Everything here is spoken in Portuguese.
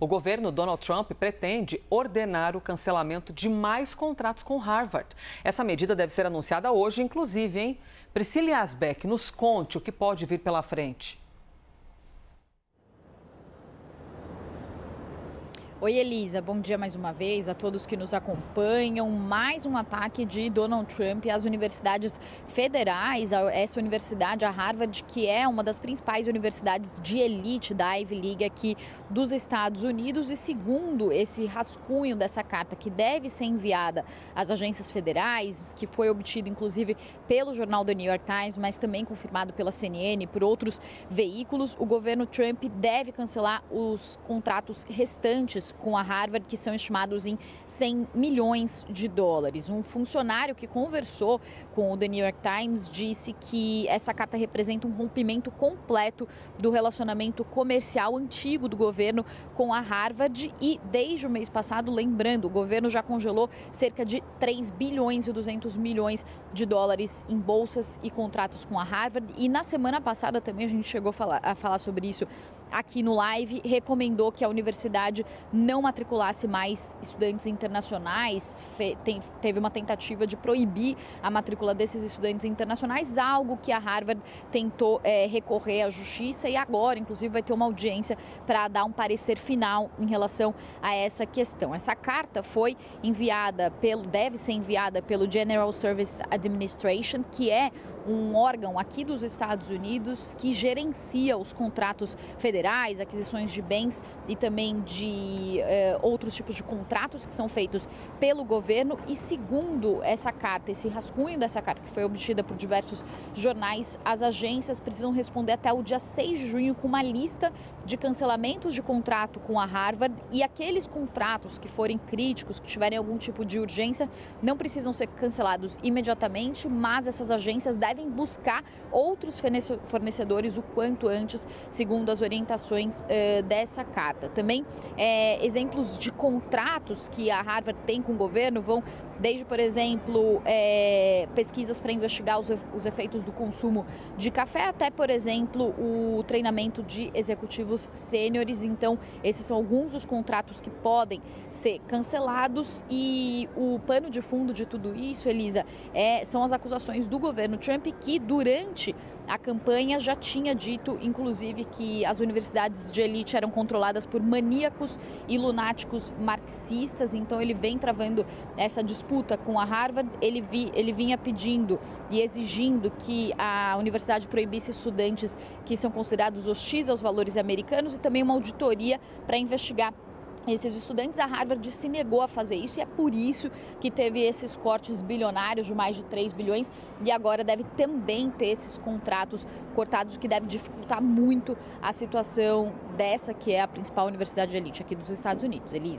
O governo Donald Trump pretende ordenar o cancelamento de mais contratos com Harvard. Essa medida deve ser anunciada hoje, inclusive, hein? Priscila Asbeck, nos conte o que pode vir pela frente. Oi, Elisa. Bom dia mais uma vez a todos que nos acompanham. Mais um ataque de Donald Trump às universidades federais, essa universidade, a Harvard, que é uma das principais universidades de elite da Ivy League aqui dos Estados Unidos. E segundo esse rascunho dessa carta, que deve ser enviada às agências federais, que foi obtido inclusive pelo jornal The New York Times, mas também confirmado pela CNN e por outros veículos, o governo Trump deve cancelar os contratos restantes com a Harvard, que são estimados em 100 milhões de dólares. Um funcionário que conversou com o The New York Times disse que essa carta representa um rompimento completo do relacionamento comercial antigo do governo com a Harvard e, desde o mês passado, lembrando, o governo já congelou cerca de 3 bilhões e 200 milhões de dólares em bolsas e contratos com a Harvard. E na semana passada também a gente chegou a falar sobre isso aqui no Live, recomendou que a universidade não matriculasse mais estudantes internacionais, teve uma tentativa de proibir a matrícula desses estudantes internacionais, algo que a Harvard tentou recorrer à justiça e agora, inclusive, vai ter uma audiência para dar um parecer final em relação a essa questão. Essa carta foi enviada deve ser enviada pelo General Service Administration, que é um órgão aqui dos Estados Unidos que gerencia os contratos federais, aquisições de bens e também de outros tipos de contratos que são feitos pelo governo. E segundo essa carta, esse rascunho dessa carta, que foi obtida por diversos jornais, as agências precisam responder até o dia 6 de junho com uma lista de cancelamentos de contrato com a Harvard, e aqueles contratos que forem críticos, que tiverem algum tipo de urgência, não precisam ser cancelados imediatamente, mas essas agências devem buscar outros fornecedores o quanto antes, segundo as orientações dessa carta. Também exemplos de contratos que a Harvard tem com o governo vão desde, por exemplo, pesquisas para investigar os efeitos do consumo de café, até, por exemplo, o treinamento de executivos sêniores. Então, esses são alguns dos contratos que podem ser cancelados, e o pano de fundo de tudo isso, Elisa, são as acusações do governo Trump, que durante a campanha já tinha dito, inclusive, que as universidades de elite eram controladas por maníacos e lunáticos marxistas. Então ele vem travando essa disputa com a Harvard. Ele vinha pedindo e exigindo que a universidade proibisse estudantes que são considerados hostis aos valores americanos, e também uma auditoria para investigar esses estudantes. A Harvard se negou a fazer isso, e é por isso que teve esses cortes bilionários de mais de 3 bilhões, e agora deve também ter esses contratos cortados, que deve dificultar muito a situação dessa, que é a principal universidade de elite aqui dos Estados Unidos. Elisa.